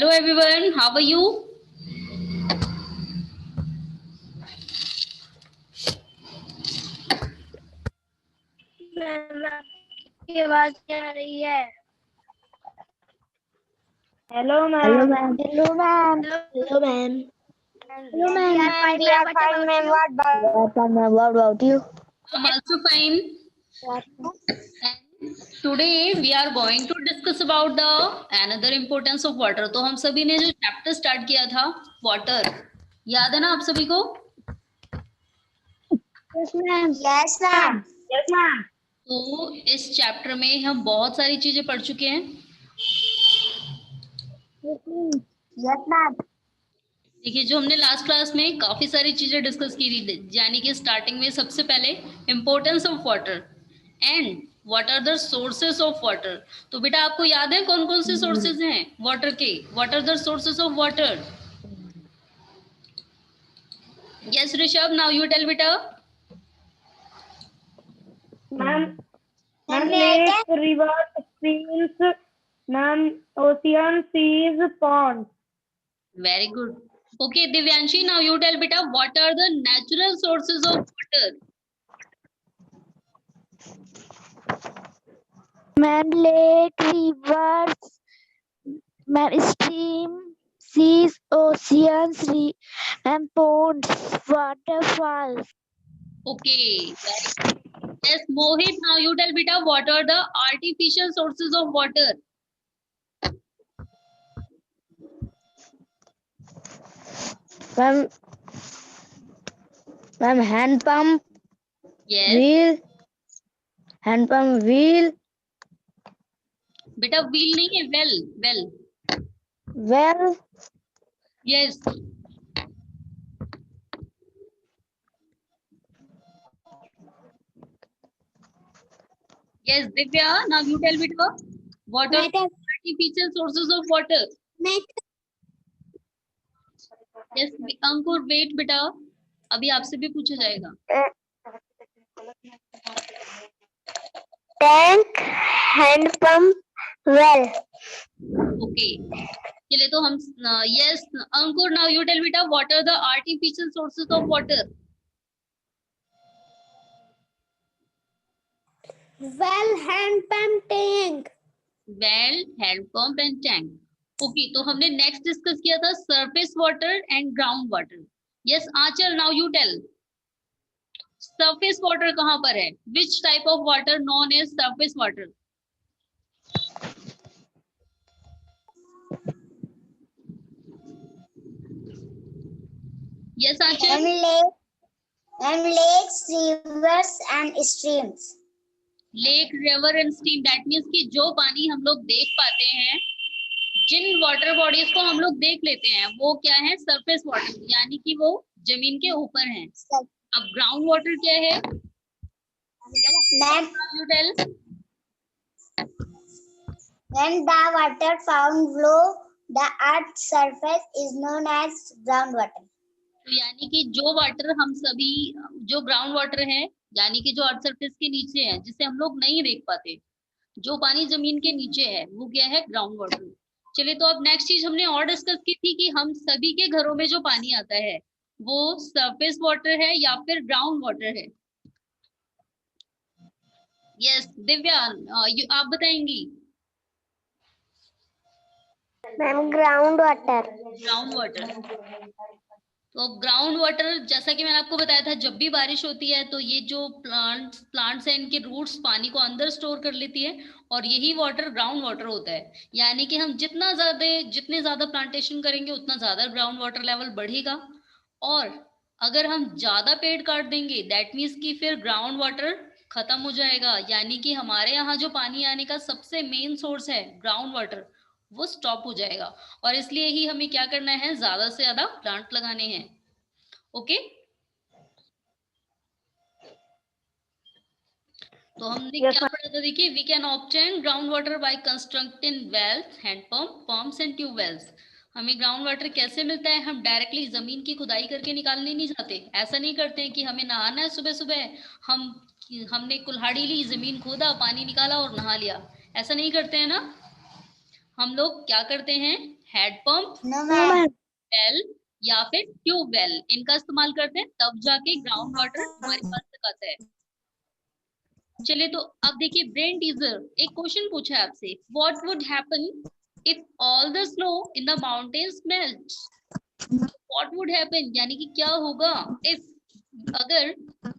Hello everyone, how are you? Ma'am आपकी आवाज क्या आ रही है? Hello ma'am. Hello ma'am. Hello ma'am. Hello ma'am. Hello ma'am. We are fine. We are fine ma'am. What about you? I'm also fine. And today we are going to discuss about the another importance of water. तो हम सभी ने जो chapter start किया था water, याद है ना आप सभी को? Yes ma'am. Yes ma'am. Yes ma'am. तो इस चैप्टर में हम बहुत सारी चीजें पढ़ चुके हैं. Yes ma'am. देखिए, जो हमने लास्ट क्लास में काफी सारी चीजें डिस्कस की थी, यानी कि स्टार्टिंग में सबसे पहले importance of water and what are the sources of water. तो बेटा आपको याद है कौन कौन से सोर्सेज हैं वाटर के? What are the sources of water? Yes Rishabh, now you tell बेटा. Ma'am, lakes, rivers, streams, ma'am, ocean, seas, ponds. Very good. Okay Divyanshi, now you tell बेटा what are the natural sources of water? Ma'am, lake, rivers, ma'am, stream, seas, oceans, and ponds, waterfalls. Okay, very good. Yes, Mohit, now you tell beta what are the artificial sources of water? Ma'am, hand pump, Yes, wheel, hand pump, wheel, beta wheel नहीं है, well. well, Yes. Yes, Divya, now you tell beta what are the artificial sources of water? Yes, Ankur wait बेटा, अभी आपसे भी पूछा जाएगा. tank, hand pump, well. Okay. चलिए तो हम yes Ankur, now you tell beta what are the artificial sources of water? Well, hand pump, tank. Well, handpump and tank. Okay, तो हमने नेक्स्ट डिस्कस किया था surface water and ground water. Yes Anchal, now you tell surface water कहां पर है? Which type of water known as surface water? Yes Anchal. Lakes, rivers, and streams. Lake, river and stream, that means कि जो पानी हम लोग देख पाते हैं, जिन वाटर बॉडीज को हम लोग देख लेते हैं, वो क्या है? सरफेस वाटर, यानी कि वो जमीन के ऊपर हैं. अब ग्राउंड वाटर क्या है? You tell. When the water found below the earth's surface is known as groundwater. तो यानी कि जो वाटर हम सभी, जो ग्राउंड वाटर है, यानी कि जो अर्थ सरफेस के नीचे है, जिसे हम लोग नहीं देख पाते, जो पानी जमीन के नीचे है, वो क्या है? Ground water. चलिए, तो अब नेक्स्ट चीज हमने और डिस्कस की थी कि हम सभी के घरों में जो पानी आता है, वो सरफेस वाटर है या फिर ग्राउंड वाटर है? यस दिव्या, आप बताएंगी. Ma'am, ground water. Ground water. तो ग्राउंड वाटर, जैसा कि मैंने आपको बताया था, जब भी बारिश होती है तो ये जो प्लांट्स हैं, इनके रूट्स पानी को अंदर स्टोर कर लेती है, और यही वाटर ग्राउंड वाटर होता है. यानी कि हम जितने ज्यादा प्लांटेशन करेंगे, उतना ज्यादा ग्राउंड वाटर लेवल बढ़ेगा. और अगर हम ज्यादा पेड़ काट देंगे, दैट मीन्स कि फिर ग्राउंड वाटर खत्म हो जाएगा, यानी कि हमारे यहाँ जो पानी आने का सबसे मेन सोर्स है ग्राउंड वाटर, वो स्टॉप हो जाएगा. और इसलिए ही हमें क्या करना है? ज्यादा से ज्यादा प्लांट लगाने हैं. ओके, तो हमने क्या पढ़ा था? देखिए, we can obtain ground water by constructing wells, handpump, pumps and tubewells. हमें ग्राउंड वाटर कैसे मिलता है? हम डायरेक्टली जमीन की खुदाई करके निकालने नहीं जाते. ऐसा नहीं करते हैं कि हमें नहाना है सुबह सुबह, हमने कुल्हाड़ी ली, जमीन खोदा, पानी निकाला और नहा लिया. ऐसा नहीं करते हैं ना. हम लोग क्या करते हैं? Head pump, No, ma'am. Well या फिर ट्यूबवेल, इनका इस्तेमाल करते हैं, तब जाके ग्राउंड वाटर हमारे पास तक आता है। चलिए तो अब देखिए ब्रेन टीजर, एक क्वेश्चन पूछा है आपसे, what would happen if all the snow in the mountains melt? What would happen यानी कि क्या होगा इफ, अगर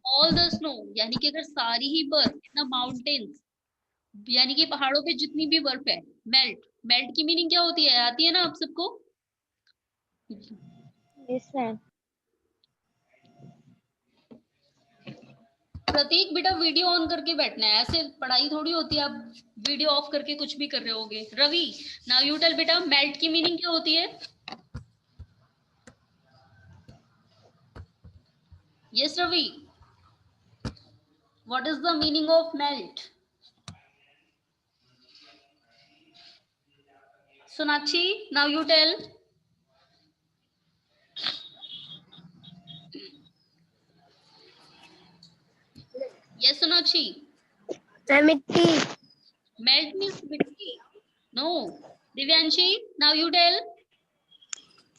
ऑल द स्नो यानी कि अगर सारी ही बर्फ इन द माउंटेन्स यानी कि पहाड़ों पे जितनी भी बर्फ है मेल्ट, मेल्ट की मीनिंग क्या होती है, आती है ना आप सबको? Yes, ma'am. प्रतीक बेटा वीडियो ऑन करके बैठना है, ऐसे पढ़ाई थोड़ी होती है आप वीडियो ऑफ करके कुछ भी कर रहे होगे। रवि नाउ यू टेल बेटा, मेल्ट की मीनिंग क्या होती है? Yes Ravi, what is the meaning of melt? Sonakshi now you tell. Yes Sonakshi. मिट्टी। मेल्ट मीन्स मिट्टी। No. Divyanshi now you tell.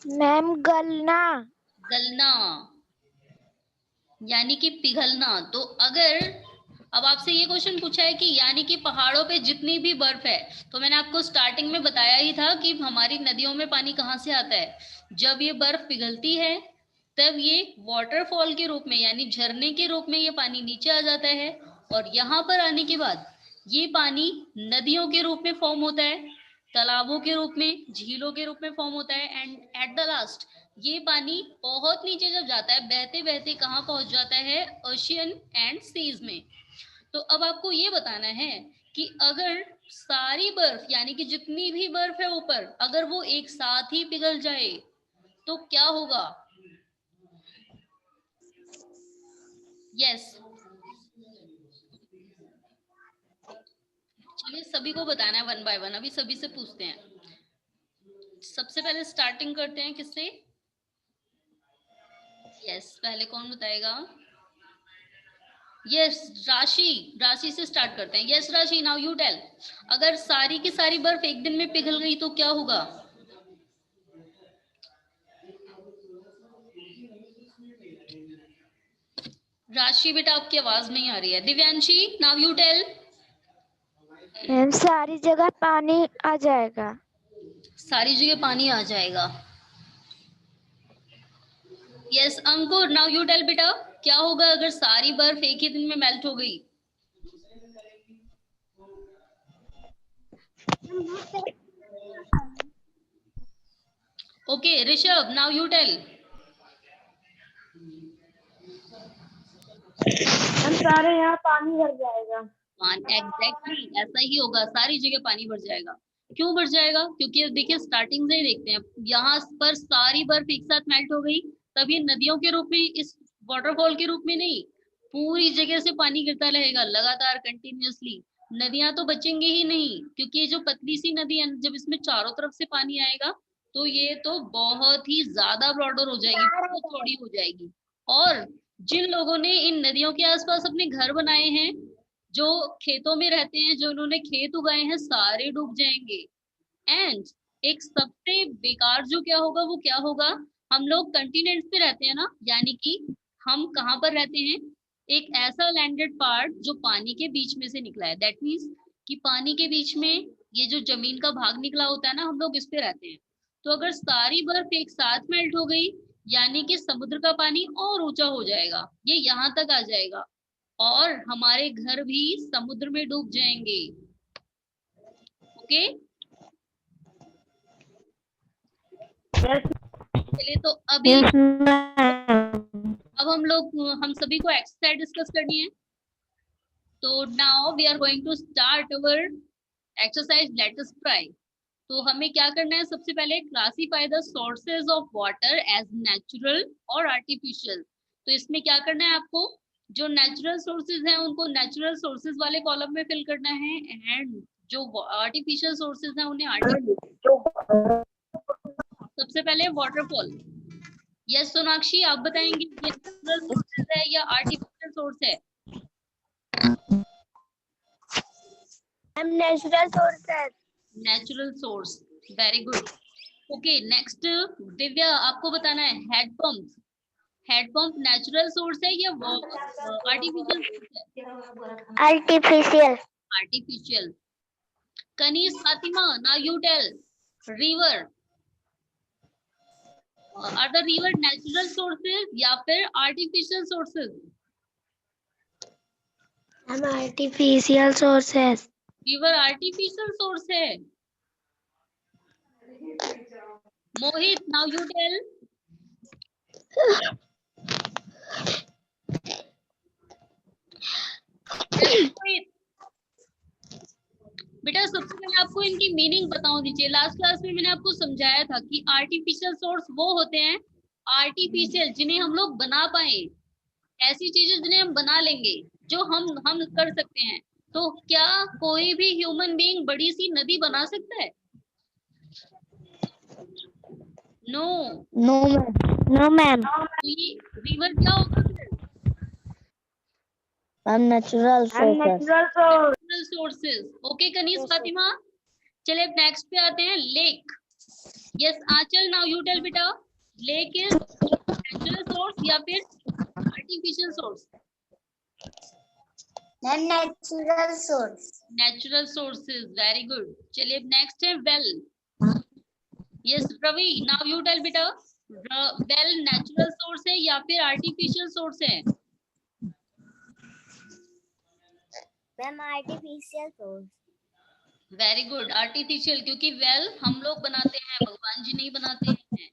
Ma'am गलना। गलना यानी कि पिघलना। तो अगर अब आपसे ये क्वेश्चन पूछा है कि यानी कि पहाड़ों पे जितनी भी बर्फ है, तो मैंने आपको स्टार्टिंग में बताया ही था कि हमारी नदियों में पानी कहाँ से आता है, जब ये बर्फ पिघलती है तब ये वाटरफॉल के रूप में यानी झरने के रूप में ये पानी नीचे आ जाता है, और यहाँ पर आने के बाद ये पानी नदियों के रूप में फॉर्म होता है, तालाबों के रूप में, झीलों के रूप में फॉर्म होता है, एंड एट द लास्ट ये पानी बहुत नीचे जब जाता है, बहते बहते कहाँ पहुंच जाता है, ओशियन एंड सीज में। तो अब आपको ये बताना है कि अगर सारी बर्फ यानी कि जितनी भी बर्फ है ऊपर, अगर वो एक साथ ही पिघल जाए तो क्या होगा? यस चलिए सभी को बताना है वन बाय वन, अभी सभी से पूछते हैं। सबसे पहले स्टार्टिंग करते हैं किससे? यस पहले कौन बताएगा? यस राशि, राशि से स्टार्ट करते हैं। यस राशि नाउ यू टेल, अगर सारी की सारी बर्फ एक दिन में पिघल गई तो क्या होगा? राशि बेटा आपकी आवाज नहीं आ रही है। Divyanshi now you tell. Ma'am सारी जगह पानी आ जाएगा। सारी जगह पानी आ जाएगा। Yes Ankur now you tell बेटा, क्या होगा अगर सारी बर्फ एक ही दिन में मेल्ट हो गई? Okay Rishabh now you tell. हम सारे यहाँ पानी भर जाएगा। एग्जैक्टली ऐसा ही होगा, सारी जगह पानी भर जाएगा। क्यों भर जाएगा? क्योंकि देखिए स्टार्टिंग से ही देखते हैं, यहाँ पर सारी बर्फ एक साथ मेल्ट हो गई, तब ये नदियों के रूप में, इस वाटरफॉल के रूप में नहीं, पूरी जगह से पानी गिरता रहेगा लगातार कंटिन्यूअसली। नदियां तो बचेंगी ही नहीं, क्योंकि ये जो पतली सी नदी है, जब इसमें चारों तरफ से पानी आएगा तो ये तो बहुत ही ज्यादा ब्रॉडर हो जाएगी, बहुत चौड़ी हो जाएगी। और जिन लोगों ने इन नदियों के आसपास अपने घर बनाए हैं, जो खेतों में रहते हैं, जो उन्होंने खेत उगाए हैं, सारे डूब जाएंगे। एंड एक सबसे बेकार जो क्या होगा वो क्या होगा, हम लोग कंटिनेंट्स पे रहते हैं ना, यानी कि हम कहाँ पर रहते हैं, एक ऐसा लैंडेड पार्ट जो पानी के बीच में से निकला है, दैट मीन्स कि पानी के बीच में ये जो जमीन का भाग निकला होता है ना, हम लोग इस पे रहते हैं। तो अगर सारी बर्फ एक साथ मेल्ट हो गई, यानी कि समुद्र का पानी और ऊंचा हो जाएगा, ये यहाँ तक आ जाएगा, और हमारे घर भी समुद्र में डूब जाएंगे। ओके चलिए तो अभी अब हम सभी को एक्सरसाइज डिस्कस करनी है। तो now we are going to start our exercise, let us try. तो हमें क्या करना है, सबसे पहले classify the sources of water as natural और आर्टिफिशियल। तो इसमें क्या करना है आपको, जो नेचुरल सोर्सेज हैं उनको नेचुरल सोर्सेज वाले कॉलम में फिल करना है, एंड जो आर्टिफिशियल सोर्सेज हैं उन्हें आर्टिफिशियल। सबसे पहले वाटरफॉल। यस सोनाक्षी आप बताएंगे ये नेचुरल सोर्सेज है या आर्टिफिशियल सोर्स है? नेचुरल सोर्स है। Natural source, very good. Okay, next Divya, आपको बताना है head pump. Head pump natural source है या आर्टिफिशियल सोर्स है? Artificial. Artificial. Kaneez Fatima, now you tell, river, are the river natural sources या फिर आर्टिफिशियल सोर्सेज? हम artificial sources. River artificial source है। Mohit, now you tell. Mohit, बेटा सबसे पहले आपको इनकी मीनिंग बताओ दीजिए। लास्ट क्लास में मैंने आपको समझाया था कि आर्टिफिशियल सोर्स वो होते हैं, आर्टिफिशियल जिन्हें हम लोग बना पाए, ऐसी चीजें जिन्हें हम बना लेंगे, जो हम कर सकते हैं। तो क्या कोई भी ह्यूमन बीइंग बड़ी सी नदी बना सकता है? No. No, ma'am. No ma'am. तो ये रिवर क्या होगा फिर? Natural sources. Natural sources. Okay Kaneez Fatima, चलिए नेक्स्ट पे आते हैं, lake. Yes Anchal, now you tell बेटा, लेक इज नेचुरल सोर्स या फिर artificial source? Non-natural source. Natural sources, very good. चलिए नेक्स्ट है well. Yes Ravi, now you tell बेटा, वेल नेचुरल सोर्स है या फिर आर्टिफिशियल सोर्स है? Ma'am, artificial source. Very good, artificial, क्योंकि वेल हम लोग बनाते हैं, भगवान जी नहीं बनाते हैं।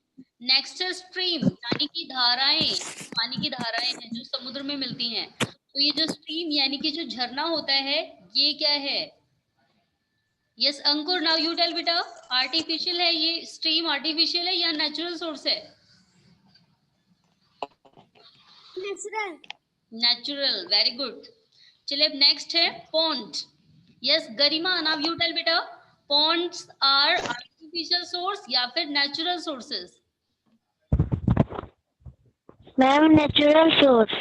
नेक्स्ट है स्ट्रीम, यानी कि धाराएं, पानी की धाराएं हैं जो समुद्र में मिलती हैं। तो ये जो स्ट्रीम यानी कि जो झरना होता है, ये क्या है? Yes Ankur, now you tell बेटा, आर्टिफिशियल है ये स्ट्रीम, आर्टिफिशियल है या नेचुरल सोर्स है? Natural. Natural, very good. चलिए अब नेक्स्ट है pond. Yes Garima, now you tell बेटा, पॉन्ड्स आर आर्टिफिशियल सोर्स या फिर natural sources? Ma'am natural source.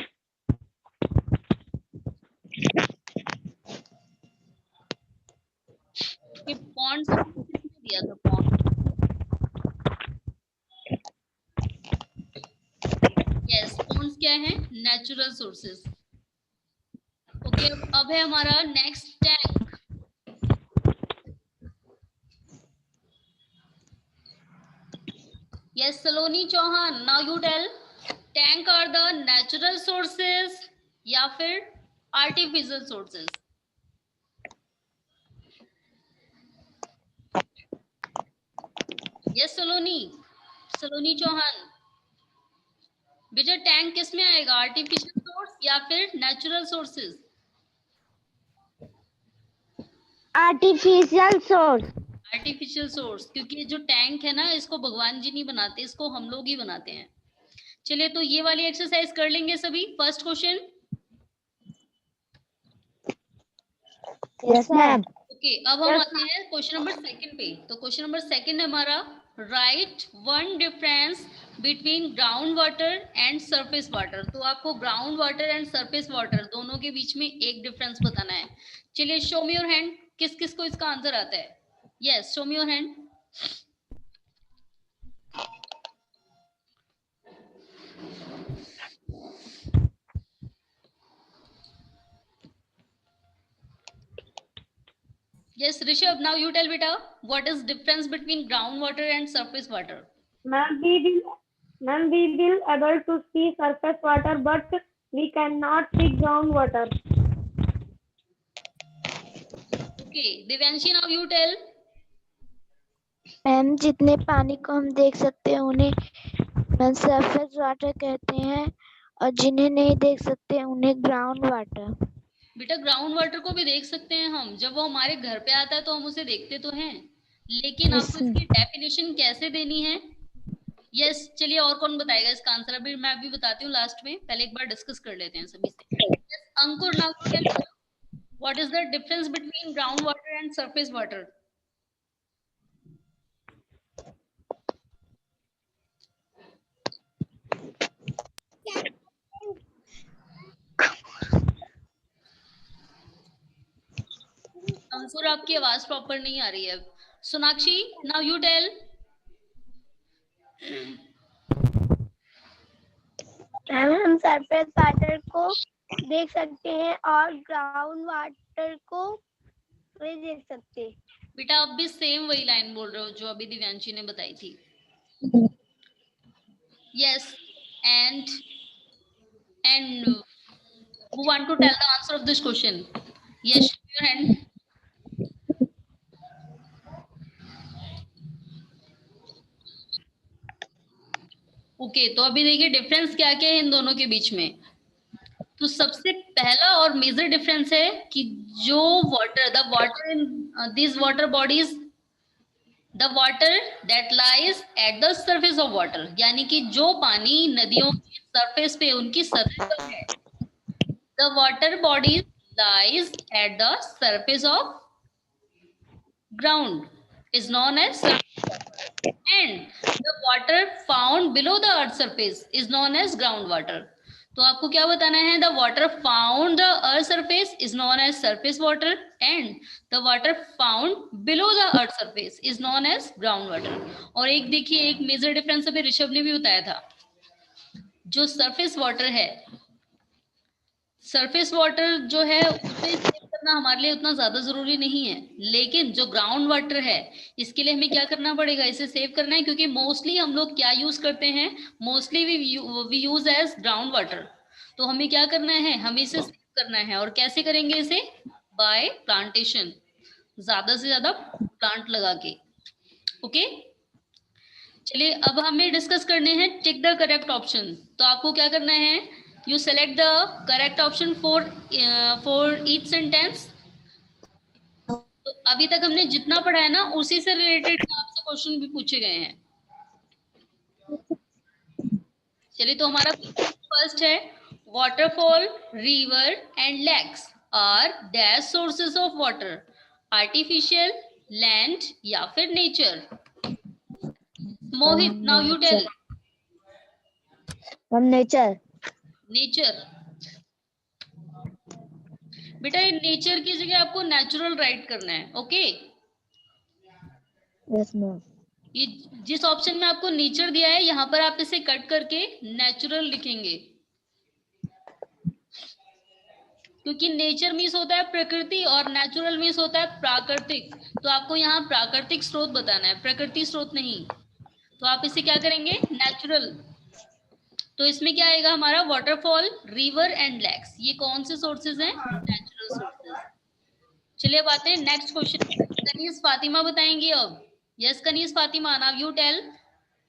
Ponds किसने दिया था? पॉन्ड, यस पॉन्ड्स क्या है? Natural sources. ओके, अब है हमारा next tank. Yes Saloni Chauhan, now you tell, tank are the natural sources या फिर artificial sources? Yes Saloni Chauhan, बेटा टैंक किस में आएगा, आर्टिफिशियल सोर्स या फिर natural sources? Artificial source. Artificial source, क्योंकि ये जो टैंक है ना, इसको भगवान जी नहीं बनाते, इसको हम लोग ही बनाते हैं। चलिए तो ये वाली एक्सरसाइज कर लेंगे सभी। First question, Yes, ma'am. Okay अब हम आते हैं क्वेश्चन नंबर सेकंड पे। तो क्वेश्चन नंबर सेकंड हमारा, right one difference between ground water and surface water. तो आपको ground water and surface water दोनों के बीच में एक डिफरेंस बताना है। चलिए शो मी योर हैंड, किस किस को इसका आंसर आता है? Yes show me your hand. Yes, Rishabh, now you tell beta, what is difference between groundwater and surface water? Ma'am, we will able to see surface water, but we cannot see groundwater. Okay, Divyanshi, now you tell. Ma'am जितने पानी को हम देख सकते हैं उन्हें surface water कहते हैं और जिन्हें नहीं देख सकते उन्हें ग्राउंड वाटर। बेटा ग्राउंड वाटर को भी देख सकते हैं हम, जब वो हमारे घर पे आता है तो हम उसे देखते तो हैं, लेकिन आपको इसकी डेफिनेशन कैसे देनी है? यस चलिए, और कौन बताएगा इसका आंसर? अभी मैं अभी बताती हूँ लास्ट में, पहले एक बार डिस्कस कर लेते हैं सभी से। Ankur, now you tell, what is the difference between ground water and surface water? Ankur आपकी आवाज प्रॉपर नहीं आ रही है। Sonakshi, now you tell. हम सरफेस वाटर को देख सकते हैं और ग्राउंड वाटर को नहीं देख सकते। बेटा आप भी सेम वही लाइन बोल रहे हो जो अभी दिव्यांशी ने बताई थी। Yes and who want to tell the answer of this question? Yes, your hand. Okay तो अभी देखिए डिफरेंस क्या क्या है इन दोनों के बीच में। तो सबसे पहला और मेजर डिफरेंस है कि जो water in this water bodies, the water that lies at the surface of water, यानी कि जो पानी नदियों की सरफेस पे उनकी सतह पर है, the water bodies lies at the surface of ground is known as surface water, and the water found below the earth surface is known as groundwater. तो आपको क्या बताना है? The water found the earth surface is known as surface water, and the water found below the earth surface is known as groundwater. और एक देखिए एक major difference अभी ऋषभ ने भी बताया था, जो सरफेस वाटर है, सरफेस वाटर जो है उसे सेव करना हमारे लिए उतना ज्यादा जरूरी नहीं है, लेकिन जो ग्राउंड वाटर है इसके लिए हमें क्या करना पड़ेगा? इसे सेव करना है, क्योंकि मोस्टली हम लोग क्या यूज करते हैं? Mostly we use as ground water. तो हमें क्या करना है? हमें इसे सेव करना है। और कैसे करेंगे इसे? बाय प्लांटेशन, ज्यादा से ज्यादा प्लांट लगा के। ओके चलिए अब हमें डिस्कस करने हैं टिक द करेक्ट ऑप्शन। तो आपको क्या करना है? You select the correct option for each sentence. तो अभी तक हमने जितना पढ़ा है ना उसी से रिलेटेड आपसे क्वेश्चन भी पूछे गए हैं। चलिए तो हमारा फर्स्ट है, waterfall, river and lakes are dash sources of water, artificial, land या फिर nature. Mohit now you tell. Nature. Nature. बेटा ये नेचर की जगह आपको नेचुरल राइट करना है। Okay yes ma'am. ये जिस ऑप्शन में आपको नेचर दिया है यहाँ पर आप इसे कट करके नेचुरल लिखेंगे, क्योंकि नेचर मीन्स होता है प्रकृति और नेचुरल मीन्स होता है प्राकृतिक। तो आपको यहाँ प्राकृतिक स्रोत बताना है, प्रकृति स्रोत नहीं। तो आप इसे क्या करेंगे? नेचुरल। तो इसमें क्या आएगा हमारा? वाटरफॉल, रिवर एंड लेक्स, ये कौन से सोर्सेज हैं? Natural sources. चलिए अब आते हैं नेक्स्ट क्वेश्चन। कनीज फातिमा बताएंगी अब। Yes Kaneez Fatima now you tell.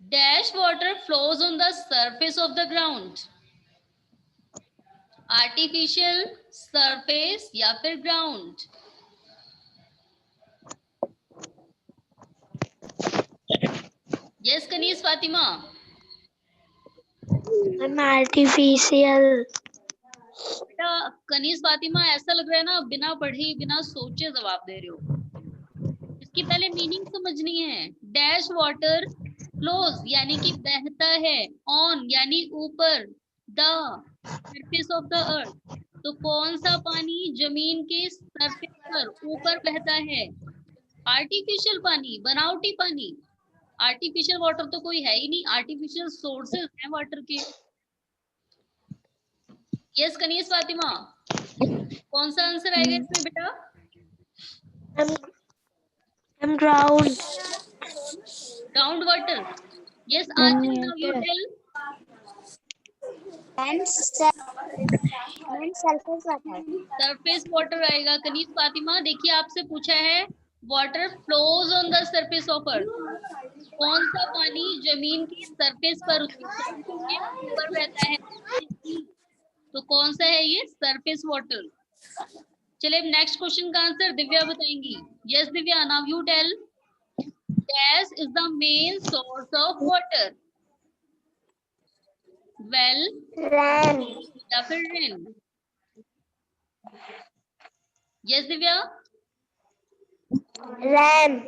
Dash water flows on the surface of the ground, artificial, surface या फिर ground? Yes Kaneez Fatima. Artificial. बेटा कनीज फातिमा ऐसा लग रहा है ना बिना पढ़े बिना सोचे जवाब दे रहे हो। इसकी पहले मीनिंग समझनी है। डैश वाटर फ्लोज यानी कि बहता है, ऑन यानी ऊपर, the surface of the earth, तो कौन सा पानी जमीन के सरफेस पर ऊपर बहता है? आर्टिफिशियल पानी, बनावटी पानी। आर्टिफिशियल वाटर तो कोई है ही नहीं, आर्टिफिशियल सोर्सेज हैं वाटर के। यस कनीज फातिमा, कौन सा आंसर आएगा इसमें बेटा? Ground. Ground water. Yes answer now you tell. And surface water. Surface water आएगा। कनीज फातिमा देखिए आपसे पूछा है water flows on the surface of earth, कौन सा पानी जमीन की सरफेस पर ऊपर बहता है? तो कौन सा है ये? Surface water. चलिए नेक्स्ट क्वेश्चन का आंसर दिव्या बताएंगी। Yes Divya now you tell. Dash is the main source of water, well, rain. या फिर रेन? यस दिव्या। रैन।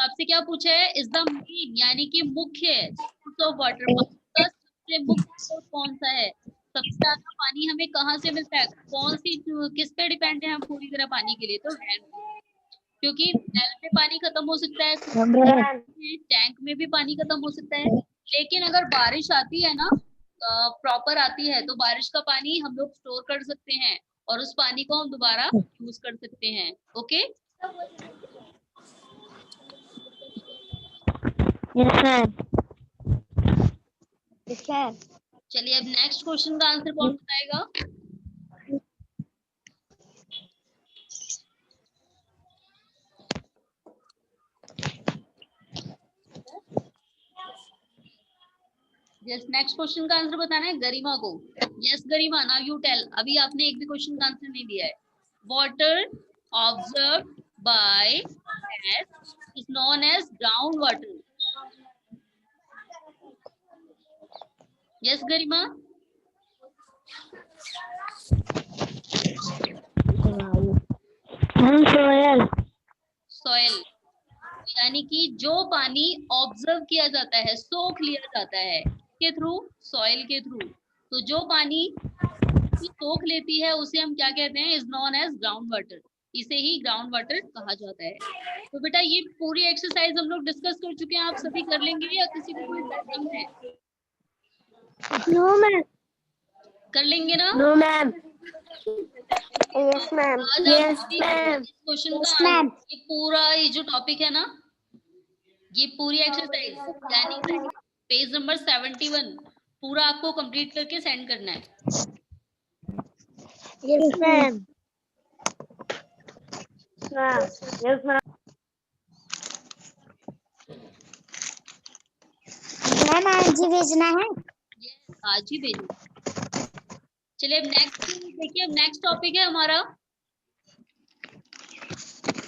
आपसे क्या पूछा है? इज द मेन यानी कि मुख्य सोर्स ऑफ वाटर, सबसे मुख्य सोर्स कौन सा है? सबसे ज्यादा पानी हमें कहाँ से मिलता है? कौन सी किस पे डिपेंड है हम पूरी तरह पानी के लिए? तो रेन, क्योंकि नल में पानी खत्म हो सकता है, टैंक में भी पानी खत्म हो सकता है, लेकिन अगर बारिश आती है ना, प्रॉपर आती है, तो बारिश का पानी हम लोग स्टोर कर सकते हैं और उस पानी को हम दोबारा यूज कर सकते हैं। Okay, yes ma'am. चलिए अब नेक्स्ट क्वेश्चन का आंसर कौन बताएगा? यस, नेक्स्ट क्वेश्चन का आंसर बताना है गरिमा को। Yes Garima, now you tell. अभी आपने एक भी क्वेश्चन का आंसर नहीं दिया है। Water observe by is known as ground water. Yes Garima. Soil. Soil, यानी कि जो पानी ऑब्जर्व किया जाता है, सोख लिया जाता है के थ्रू, सॉइल के थ्रू, तो जो पानी सोख लेती है उसे हम क्या कहते हैं? Is known as ground water. इसे ही ग्राउंड वाटर कहा जाता है। तो बेटा ये पूरी एक्सरसाइज हम लोग डिस्कस कर चुके हैं, आप सभी कर लेंगे या किसी को कोई प्रॉब्लम है? No ma'am. कर लेंगे ना? No ma'am. Yes ma'am. आज Yes, आप ma'am. क्वेश्चन Yes, का ma'am. ये पूरा ये जो टॉपिक है ना, ये पूरी एक्सरसाइज यानी कि पेज नंबर 71 पूरा आपको कंप्लीट करके सेंड करना है। Yes ma'am. Yes ma'am. Ma'am आज ही भेजना है। यस, आज ही भेजो। चलिए अब नेक्स्ट देखिए, अब नेक्स्ट टॉपिक है हमारा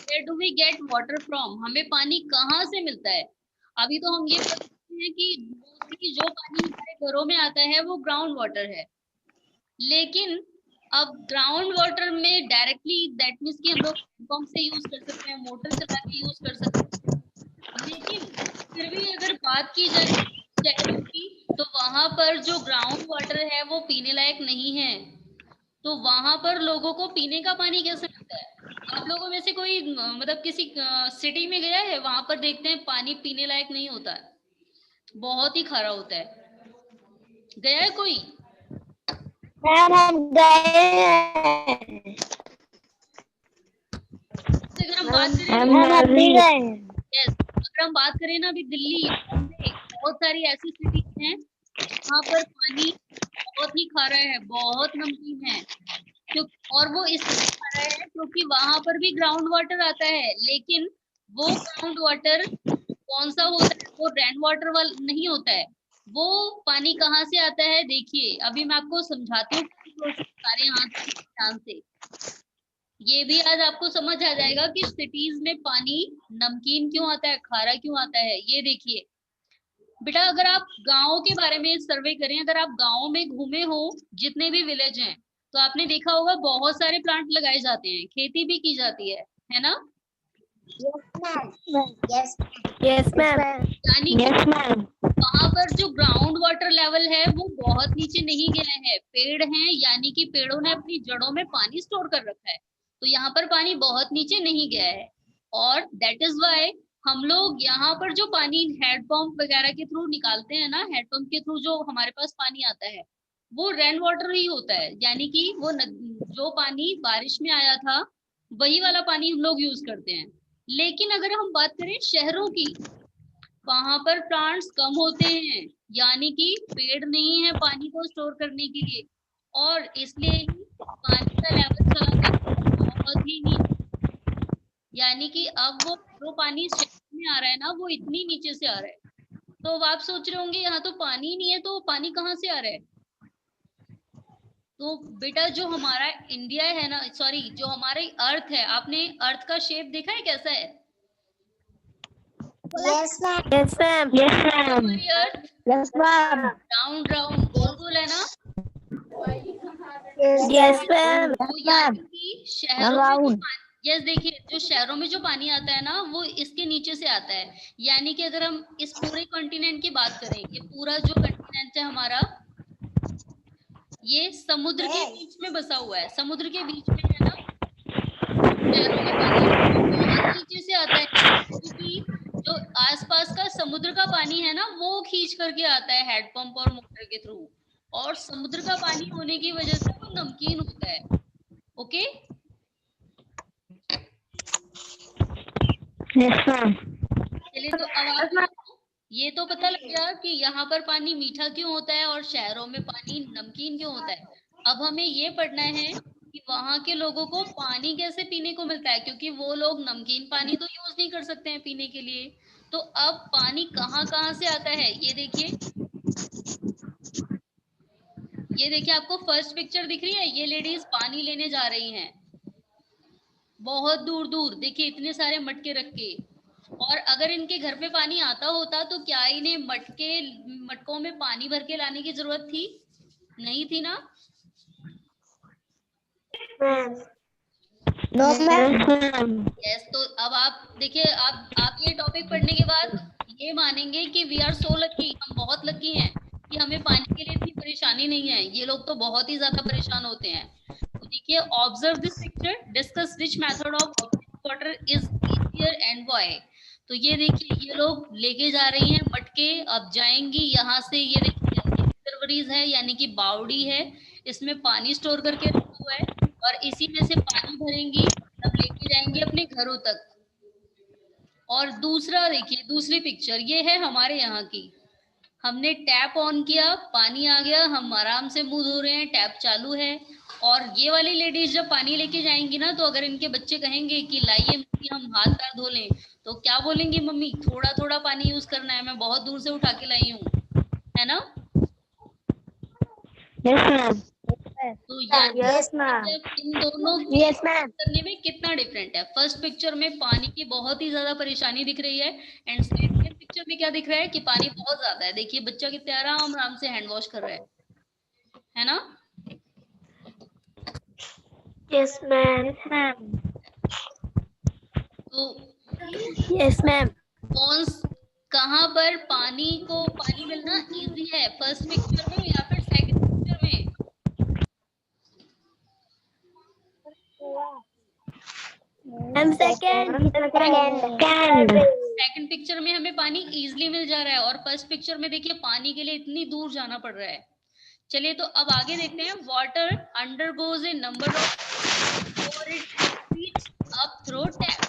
Where do we get water from? हमें पानी कहाँ से मिलता है? अभी तो हम ये बताते हैं कि मोस्टली जो पानी हमारे घरों में आता है वो ग्राउंड वाटर है, लेकिन अब ग्राउंड वाटर में डायरेक्टली दैट मीन्स कि हम लोग पंप से यूज कर सकते हैं, मोटर चला के यूज कर सकते हैं, लेकिन फिर भी अगर बात की जाए शहरों की, तो वहां पर जो ग्राउंड वाटर है वो पीने लायक नहीं है। तो वहां पर लोगों को पीने का पानी कैसे मिलता है? आप लोगों में से कोई मतलब किसी सिटी में गया है? वहां पर देखते हैं पानी पीने लायक नहीं होता है, बहुत ही खारा होता है। गया है कोई? मैम हम गए हैं। अगर हम बात करें हम भी गए हैं। यस, अगर हम बात करें ना, अभी दिल्ली, बॉम्बे, बहुत सारी ऐसी सिटीज हैं जहाँ पर पानी बहुत ही खारा है, बहुत नमकीन है। और वो इसलिए खारा है क्योंकि वहां पर भी ग्राउंड वाटर आता है, लेकिन वो ग्राउंड वाटर कौन सा होता है? वो रेन वाटर वाला नहीं होता है। वो पानी कहाँ से आता है? देखिए अभी मैं आपको समझाती हूँ सारे हाथ ध्यान से, ये भी आज आपको समझ आ जाएगा कि सिटीज में पानी नमकीन क्यों आता है, खारा क्यों आता है। ये देखिए बेटा, अगर आप गाँव के बारे में सर्वे करें, अगर आप गाँव में घूमे हो, जितने भी विलेज हैं, तो आपने देखा होगा बहुत सारे प्लांट लगाए जाते हैं, खेती भी की जाती है ना? Yes yes ma'am. यानी यस मैम। वहां पर जो ग्राउंड वाटर लेवल है वो बहुत नीचे नहीं गया है, पेड़ हैं, यानी कि पेड़ों ने अपनी जड़ों में पानी स्टोर कर रखा है, तो यहाँ पर पानी बहुत नीचे नहीं गया है। और दैट इज वाई हम लोग यहाँ पर जो पानी हैंडपंप वगैरह के थ्रू निकालते हैं ना, हैंडपंप के थ्रू जो हमारे पास पानी आता है वो रेन वाटर ही होता है, यानी कि वो जो पानी बारिश में आया था वही वाला पानी हम लोग यूज करते हैं। लेकिन अगर हम बात करें शहरों की, वहां पर प्लांट्स कम होते हैं, यानी कि पेड़ नहीं है पानी को स्टोर करने के लिए, और इसलिए ही पानी का लेवल चला गया बहुत ही नीचे। यानी कि अब वो जो पानी शहर में आ रहा है ना, वो इतनी नीचे से आ रहा है। तो अब आप सोच रहे होंगे यहाँ तो पानी नहीं है, तो पानी कहाँ से आ रहा है? तो बेटा जो हमारा इंडिया है ना, सॉरी जो हमारी अर्थ है, आपने अर्थ का शेप देखा है कैसा है? Yes ma'am. Yes ma'am. Yes ma'am. हमारी अर्थ यस मैम। राउंड राउंड गोल गोल है ना? Yes ma'am. तो यानी कि शहरों में यस देखिए, जो शहरों में जो पानी आता है ना, वो इसके नीचे से आता है। यानी कि अगर हम इस पूरे कॉन्टिनेंट की बात करें, ये पूरा जो कॉन्टिनेंट है हमारा, ये समुद्र के बीच में बसा हुआ है, समुद्र के बीच में है ना। शहरों में पानी बहुत नीचे से आता है क्योंकि जो आसपास का समुद्र का पानी है ना वो खींच करके आता है हैंडपंप और मोटर के थ्रू, और समुद्र का पानी होने की वजह से वो नमकीन होता है। ओके, चलिए तो अब आपको ये तो पता लग गया कि यहाँ पर पानी मीठा क्यों होता है और शहरों में पानी नमकीन क्यों होता है। अब हमें ये पढ़ना है कि वहां के लोगों को पानी कैसे पीने को मिलता है, क्योंकि वो लोग नमकीन पानी तो यूज नहीं कर सकते हैं पीने के लिए। तो अब पानी कहाँ कहाँ से आता है ये देखिए, ये देखिए आपको फर्स्ट पिक्चर दिख रही है, ये लेडीज पानी लेने जा रही हैं बहुत दूर दूर, देखिए इतने सारे मटके रख के। और अगर इनके घर पे पानी आता होता तो क्या इन्हें मटकों में पानी भर के लाने की जरूरत थी? नहीं थी ना। यस, तो अब आप देखिए, आप ये टॉपिक पढ़ने के बाद ये मानेंगे कि वी आर सो लकी, हम बहुत लकी हैं कि हमें पानी के लिए इतनी परेशानी नहीं है। ये लोग तो बहुत ही ज्यादा परेशान होते हैं। तो देखिए, observe this picture, discuss which method of water is easier and why. तो ये देखिए, ये लोग लेके जा रही हैं मटके, अब जाएंगी यहाँ से। ये देखिए रिजर्वरीज है यानी कि बावड़ी है, इसमें पानी स्टोर करके रखा हुआ है और इसी में से पानी भरेंगी, तब लेके जाएंगे अपने घरों तक। और दूसरा देखिए, दूसरी पिक्चर ये है हमारे यहाँ की। हमने टैप ऑन किया, पानी आ गया, हम आराम से मुंह धो रहे हैं, टैप चालू है। और ये वाली लेडीज जब पानी लेके जाएंगी ना, तो अगर इनके बच्चे कहेंगे कि लाइए मम्मी हम हाथ पैर धो लें, तो क्या बोलेंगी मम्मी, थोड़ा थोड़ा पानी यूज करना है, मैं बहुत दूर से उठा के लाई हूँ, है ना। तो Yes, ma'am. इन दोनों Yes, ma'am. करने में कितना डिफरेंट है। फर्स्ट पिक्चर में पानी की बहुत ही ज्यादा परेशानी दिख रही है, एंड सेकंड पिक्चर में क्या दिख रहा है कि पानी बहुत ज्यादा है। देखिए बच्चा कितने आराम से हैंड वॉश कर रहा है ना। Yes, ma'am. तो Yes, ma'am. कौन कहाँ पर पानी मिलना इजी है, फर्स्ट पिक्चर में या फिर सेकंड पिक्चर में? सेकंड पिक्चर में हमें पानी इजीली मिल जा रहा है, और फर्स्ट पिक्चर में देखिए पानी के लिए इतनी दूर जाना पड़ रहा है। चलिए तो अब आगे देखते हैं। Water undergoes A number of before it reach up through tap.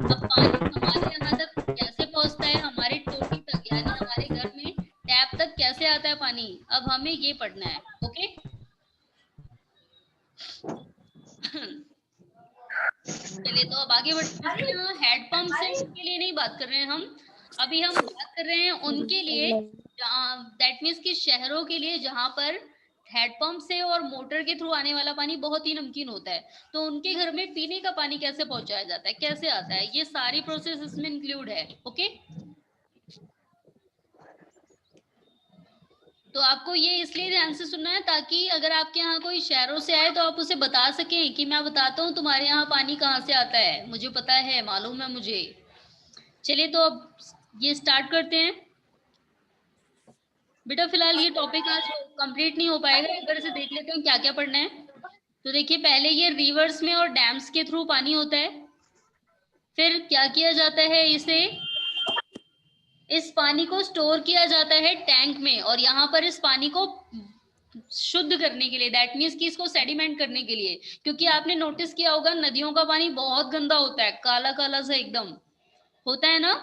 अब पानी हमारे यहाँ तक कैसे पहुंचता है, हमारी टोटी तक यानी हमारे घर में टैप तक कैसे आता है पानी, अब हमें ये पढ़ना है। ओके चलिए तो अब आगे बढ़ते हैं। हैंडपंप से के लिए नहीं बात कर रहे हैं हम, अभी हम बात कर रहे हैं उनके लिए दैट मीन्स कि शहरों के लिए जहां पर हैंडपंप से और मोटर के थ्रू आने वाला पानी बहुत ही नमकीन होता है। तो उनके घर में पीने का पानी कैसे पहुंचाया जाता है, कैसे आता है, ये सारी प्रोसेस इसमें इंक्लूड है। ओके तो आपको ये इसलिए ध्यान से सुनना है ताकि अगर आपके यहाँ कोई शहरों से आए तो आप उसे बता सकें कि मैं बताता हूँ तुम्हारे यहाँ पानी कहाँ से आता है, मुझे पता है, मालूम है मुझे। चलिए तो अब ये स्टार्ट करते हैं। बेटा फिलहाल ये टॉपिक आज कंप्लीट नहीं हो पाएगा, एक बार से देख लेते हैं क्या क्या पढ़ना है। तो देखिए, पहले ये रिवर्स में और डैम्स के थ्रू पानी होता है, फिर क्या किया जाता है, इस पानी को स्टोर किया जाता है टैंक में, और यहाँ पर इस पानी को शुद्ध करने के लिए, दैट मीन्स कि इसको सेडिमेंट करने के लिए, क्योंकि आपने नोटिस किया होगा नदियों का पानी बहुत गंदा होता है, काला काला सा एकदम होता है ना।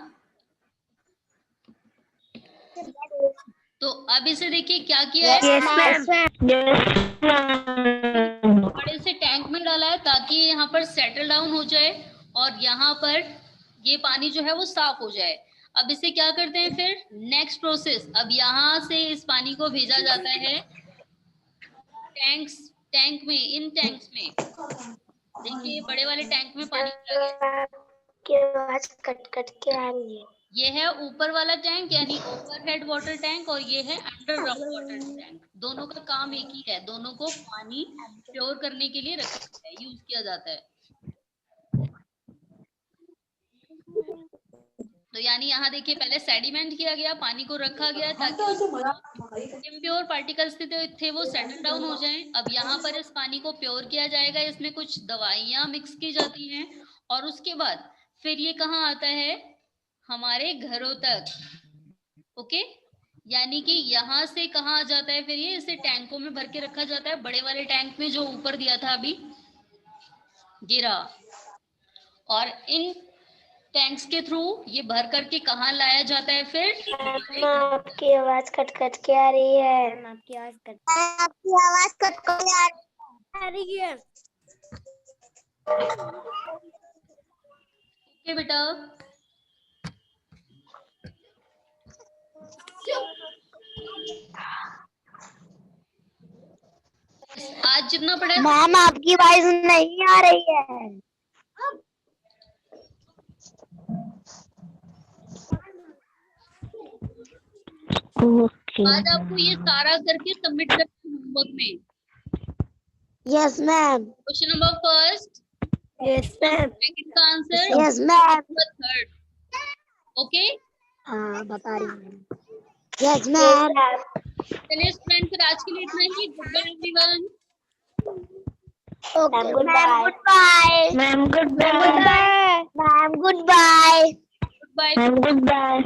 तो अब इसे देखिए क्या किया है, बड़े से टैंक में डाला है ताकि यहाँ पर सेटल डाउन हो जाए और यहाँ पर ये पानी जो है वो साफ हो जाए। अब इसे क्या करते हैं फिर, नेक्स्ट प्रोसेस, अब यहाँ से इस पानी को भेजा जाता है टैंक में, इन टैंक्स में। देखिए बड़े वाले टैंक में पानी की आवाज कट कट के आ रही है। ये है ऊपर वाला टैंक यानी ओवरहेड वाटर टैंक, और ये है अंडरग्राउंड वाटर टैंक। दोनों का काम एक ही है, दोनों को पानी स्टोर करने के लिए रखा जाता है, यूज किया जाता है। तो यानी यहाँ देखिए पहले सेडिमेंट किया गया, पानी को रखा गया ताकि इम्प्योर पार्टिकल्स थे वो सेटल डाउन हो जाएं। अब यहाँ पर इस पानी को प्योर किया जाएगा, इसमें कुछ दवाइयाँ मिक्स की जाती हैं और उसके बाद फिर ये कहाँ आता है, हमारे घरों तक। ओके, यानी कि यहाँ से कहाँ आ जाता है फिर ये, इसे टैंकों में भर के रखा जाता है, बड़े वाले टैंक में जो ऊपर दिया था अभी गिरा, और इन टैंक्स के थ्रू ये भर करके कहाँ लाया जाता है फिर। आपकी आवाज कट कट के आ रही है। आपकी आवाज कट कर आ रही है। ओके बेटा, आज जितना पढ़ा मैम आपकी आवाज नहीं आ रही है। आज आपको ये सारा करके सबमिट करना होमवर्क में। Yes ma'am. Question number first, yes ma'am. Second का answer, yes ma'am. Third. Okay, हाँ बता रही हूँ। Yes ma'am. चलिए स्टूडेंट, फिर आज के लिए इतना ही। Good bye everyone. Okay good bye. Ma'am good bye. Ma'am good bye. Good bye. Ma'am good bye.